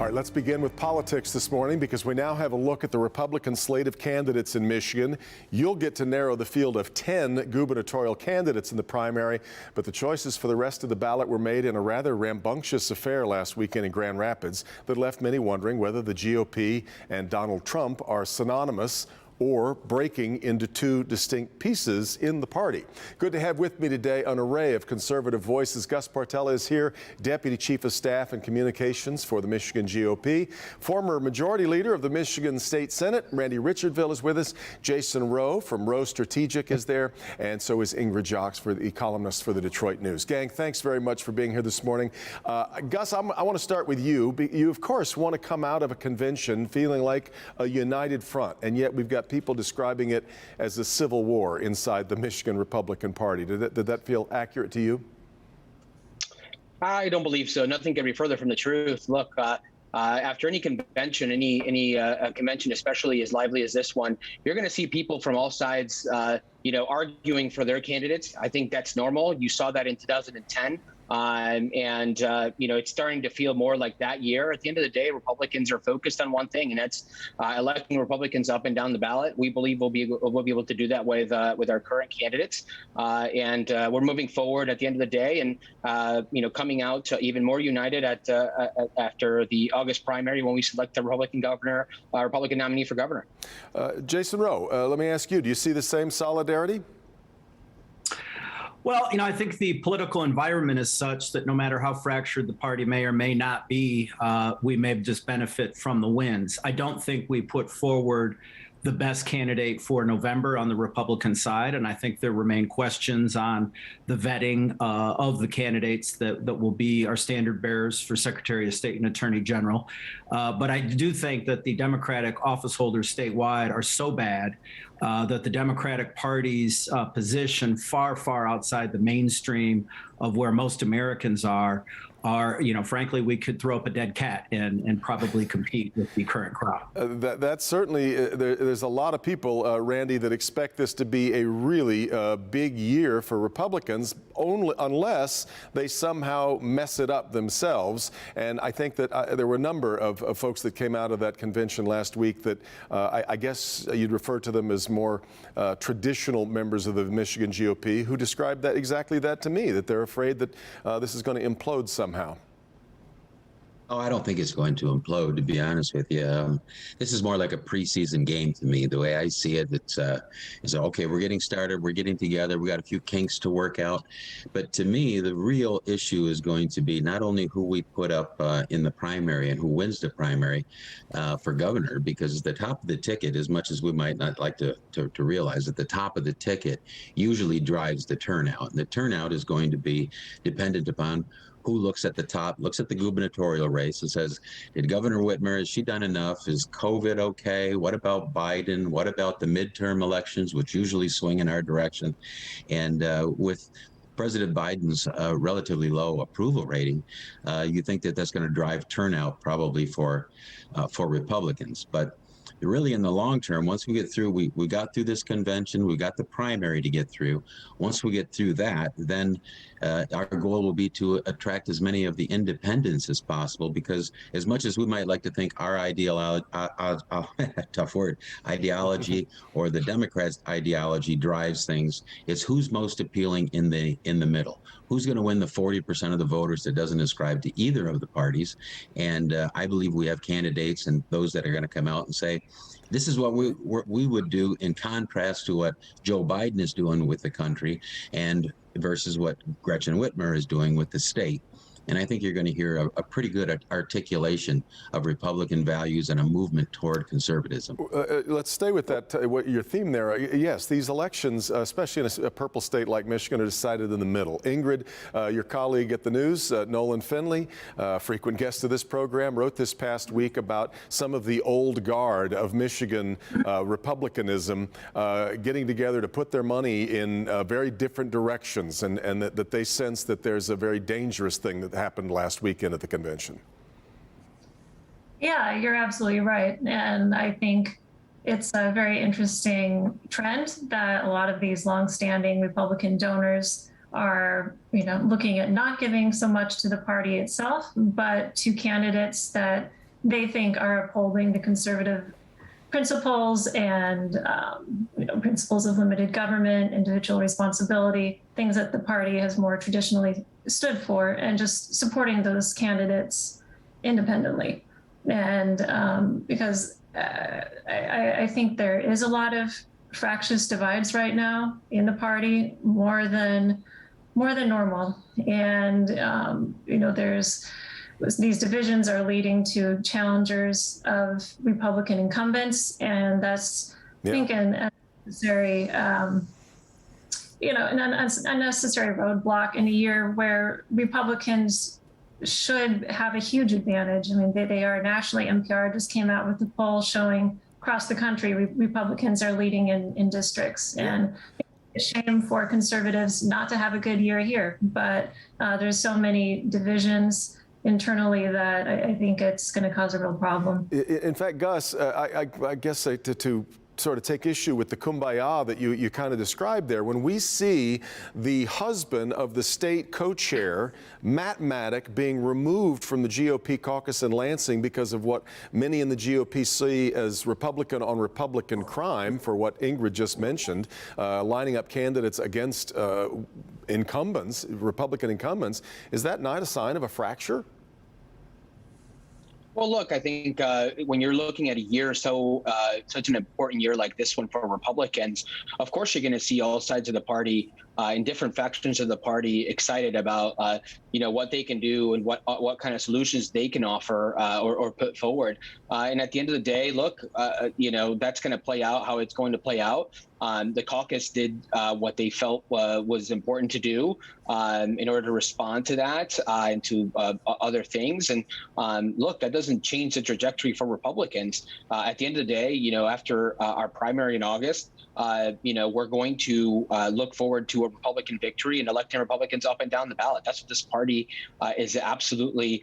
All right, let's begin with politics this morning because we now have a look at the Republican slate of candidates in Michigan. You'll get to narrow the field of 10 gubernatorial candidates in the primary, but the choices for the rest of the ballot were made in a rather rambunctious affair last weekend in Grand Rapids that left many wondering whether the GOP and Donald Trump are synonymous or breaking into two distinct pieces in the party. Good to have with me today an array of conservative voices. Gus Partella is here, Deputy Chief of Staff and Communications for the Michigan GOP. Former Majority Leader of the Michigan State Senate, Randy Richardville, is with us. Jason Rowe from Rowe Strategic is there, and so is Ingrid Jocks, for the columnist for the Detroit News. Gang, thanks very much for being here this morning. Gus, I want to start with you. You, of course, want to come out of a convention feeling like a united front, and yet we've got people describing it as a civil war inside the Michigan Republican Party. Did that feel accurate to you? I don't believe so. Nothing can be further from the truth. Look, after any convention, any convention, especially as lively as this one, you're going to see people from all sides, arguing for their candidates. I think that's normal. You saw that in 2010. It's starting to feel more like that year. At the end of the day, Republicans are focused on one thing, and that's electing Republicans up and down the ballot. We believe we'll be able to do that with our current candidates, and we're moving forward at the end of the day, and coming out even more united after the August primary when we select the Republican nominee for governor. Jason Rowe, let me ask you: do you see the same solidarity? Well, I think the political environment is such that no matter how fractured the party may or may not be, we may just benefit from the wins. I don't think we put forward the best candidate for November on the Republican side, and I think there remain questions on the vetting of the candidates that will be our standard bearers for Secretary of State and Attorney General. But I do think that the Democratic office holders statewide are so bad that the Democratic Party's position far, far outside the mainstream of where most Americans are, frankly, we could throw up a dead cat and probably compete with the current crowd. That's certainly, there's a lot of people, Randy, that expect this to be a really big year for Republicans, only unless they somehow mess it up themselves. And I think that there were a number of folks that came out of that convention last week that I guess you'd refer to them as more traditional members of the Michigan GOP who described exactly that to me, that they're afraid that this is going to implode somehow. Oh, I don't think it's going to implode, to be honest with you. This is more like a preseason game to me. The way I see it, it's okay, we're getting started, we're getting together, we got a few kinks to work out. But to me, the real issue is going to be not only who we put up in the primary and who wins the primary for governor, because the top of the ticket, as much as we might not like to realize, at the top of the ticket usually drives the turnout. And the turnout is going to be dependent upon who looks at the top, looks at the gubernatorial race and says, did Governor Whitmer, has she done enough? Is COVID okay? What about Biden? What about the midterm elections, which usually swing in our direction? And with President Biden's relatively low approval rating, you think that that's going to drive turnout probably for Republicans. But really, in the long term, once we get through, we got through this convention, we got the primary to get through. Once we get through that, then our goal will be to attract as many of the independents as possible, because as much as we might like to think our tough word, ideology or the Democrats' ideology drives things, it's who's most appealing in the middle. Who's going to win the 40% of the voters that doesn't ascribe to either of the parties? And I believe we have candidates and those that are going to come out and say, this is what we would do in contrast to what Joe Biden is doing with the country and versus what Gretchen Whitmer is doing with the state. And I think you're going to hear a pretty good articulation of Republican values and a movement toward conservatism. Let's stay with that, your theme there. Yes, these elections, especially in a purple state like Michigan, are decided in the middle. Ingrid, your colleague at the News, Nolan Finley, frequent guest of this program, wrote this past week about some of the old guard of Michigan Republicanism getting together to put their money in very different directions, and that they sense that there's a very dangerous thing that happened last weekend at the convention. Yeah, you're absolutely right. And I think it's a very interesting trend that a lot of these longstanding Republican donors are, looking at not giving so much to the party itself, but to candidates that they think are upholding the conservative principles and principles of limited government, individual responsibility, things that the party has more traditionally stood for, and just supporting those candidates independently. And because I think there is a lot of fractious divides right now in the party, more than normal, and these divisions are leading to challengers of Republican incumbents, and that's, I think, an unnecessary, an unnecessary roadblock in a year where Republicans should have a huge advantage. I mean, they are nationally. NPR just came out with a poll showing across the country Republicans are leading in districts, and it's a shame for conservatives not to have a good year here. But there's so many divisions internally that I think it's going to cause a real problem. In fact, Gus, I guess to sort of take issue with the kumbaya that you kind of described there. When we see the husband of the state co-chair, Matt Maddock, being removed from the GOP caucus in Lansing because of what many in the GOP see as Republican on Republican crime, for what Ingrid just mentioned, lining up candidates against incumbents, Republican incumbents, is that not a sign of a fracture? Well, look, I think when you're looking at a year such an important year like this one for Republicans, of course you're going to see all sides of the party in different factions of the party excited about what they can do and what kind of solutions they can offer or put forward. And at the end of the day, look, that's going to play out how it's going to play out. The caucus did what they felt was important to do in order to respond to that and to other things. And look, that doesn't change the trajectory for Republicans. At the end of the day, after our primary in August, we're going to look forward to a Republican victory and electing Republicans up and down the ballot. That's what this party is absolutely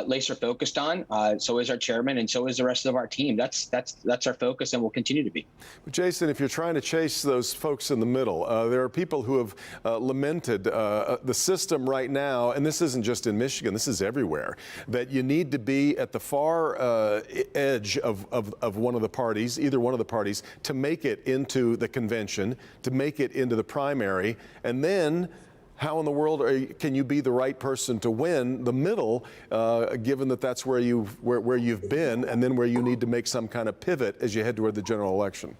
laser focused on. So is our chairman, and so is the rest of our team. That's our focus, and will continue to be. But Jason, if you're trying to chase those folks in the middle, there are people who have lamented the system right now, and this isn't just in Michigan, this is everywhere, that you need to be at the far edge of one of the parties, either one of the parties, to make it into the convention, to make it into the primary, and then how in the world can you be the right person to win the middle, given that that's where you've been, and then where you need to make some kind of pivot as you head toward the general election?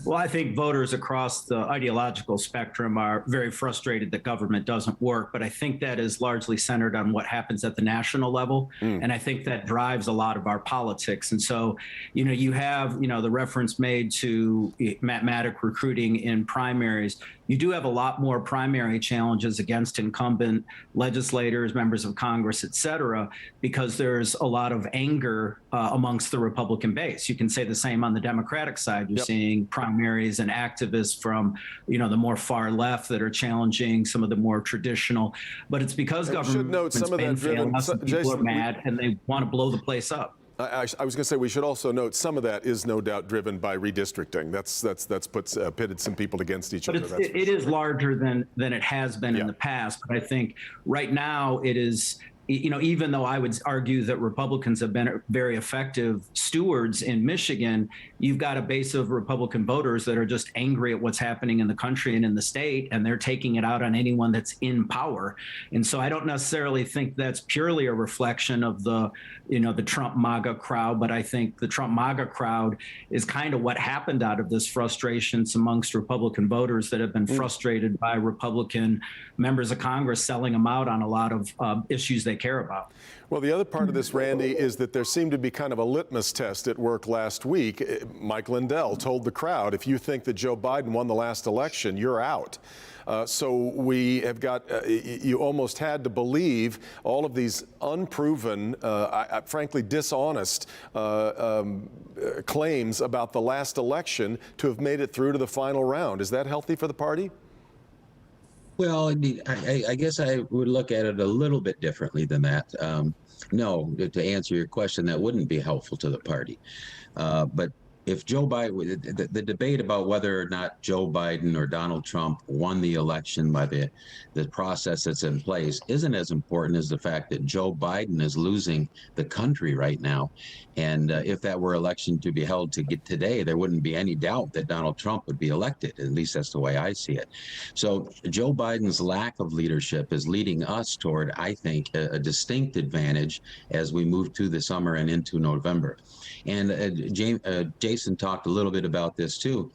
Well, I think voters across the ideological spectrum are very frustrated that government doesn't work, but I think that is largely centered on what happens at the national level. And I think that drives a lot of our politics. And so, you have, the reference made to Matt Maddock recruiting in primaries. You do have a lot more primary challenges against incumbent legislators, members of Congress, et cetera, because there's a lot of anger amongst the Republican base. You can say the same on the Democratic side. You're seeing primaries and activists from, the more far left that are challenging some of the more traditional. But it's because government's been failing us, and people are mad and they want to blow the place up. I was going to say we should also note some of that is no doubt driven by redistricting. That's pitted some people against each other. But it is larger than it has been in the past. But I think right now it is. Even though I would argue that Republicans have been very effective stewards in Michigan, you've got a base of Republican voters that are just angry at what's happening in the country and in the state, and they're taking it out on anyone that's in power. And so I don't necessarily think that's purely a reflection of the Trump MAGA crowd, but I think the Trump MAGA crowd is kind of what happened out of this frustration amongst Republican voters that have been frustrated by Republican members of Congress selling them out on a lot of issues they care about. Well, the other part of this, Randy, is that there seemed to be kind of a litmus test at work last week. Mike Lindell told the crowd, if you think that Joe Biden won the last election, you're out. So we have got, you almost had to believe all of these unproven, frankly dishonest claims about the last election to have made it through to the final round. Is that healthy for the party? Well, I guess I would look at it a little bit differently than that. No, to answer your question, that wouldn't be helpful to the party. But if Joe Biden, the debate about whether or not Joe Biden or Donald Trump won the election by the process that's in place isn't as important as the fact that Joe Biden is losing the country right now. And if that were election to be held to get today, there wouldn't be any doubt that Donald Trump would be elected. At least that's the way I see it. So Joe Biden's lack of leadership is leading us toward, I think, a distinct advantage as we move to the summer and into November. And Jason talked a little bit about this too.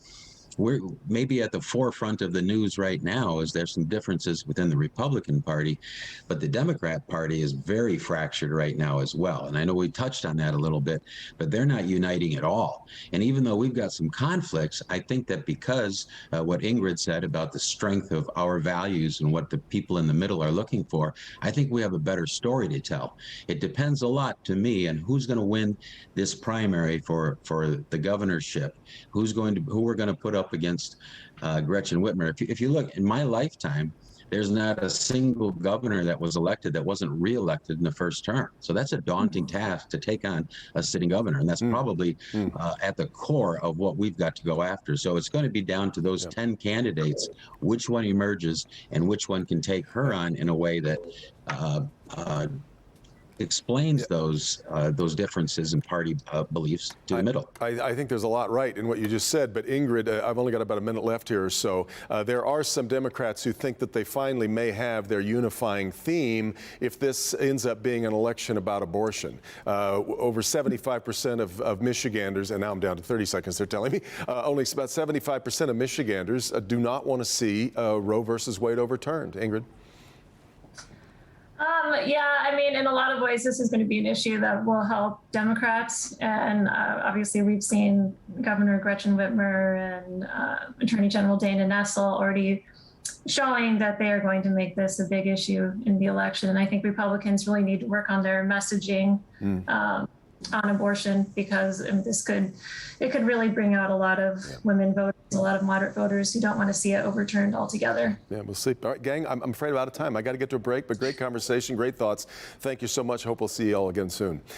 We're maybe at the forefront of the news right now as there's some differences within the Republican Party, but the Democrat Party is very fractured right now as well. And I know we touched on that a little bit, but they're not uniting at all. And even though we've got some conflicts, I think that because what Ingrid said about the strength of our values and what the people in the middle are looking for, I think we have a better story to tell. It depends a lot to me on who's going to win this primary for the governorship, who we're going to put up against Gretchen Whitmer. If you look in my lifetime, there's not a single governor that was elected that wasn't reelected in the first term. So that's a daunting task to take on a sitting governor. And that's probably at the core of what we've got to go after. So it's going to be down to those 10 candidates, which one emerges and which one can take her on in a way that explains those differences in party beliefs to the middle. I think there's a lot right in what you just said, but Ingrid, I've only got about a minute left here or so. There are some Democrats who think that they finally may have their unifying theme if this ends up being an election about abortion. Over 75% of Michiganders, and now I'm down to 30 seconds, they're telling me, only about 75% of Michiganders do not want to see Roe versus Wade overturned. Ingrid? Yeah, I mean, in a lot of ways, this is going to be an issue that will help Democrats. And obviously, we've seen Governor Gretchen Whitmer and Attorney General Dana Nessel already showing that they are going to make this a big issue in the election. And I think Republicans really need to work on their messaging on abortion, because it could really bring out a lot of women voters, a lot of moderate voters who don't want to see it overturned altogether. Yeah, we'll see. All right, gang, I'm afraid I'm out of time. I got to get to a break, but great conversation, great thoughts. Thank you so much. Hope we'll see you all again soon.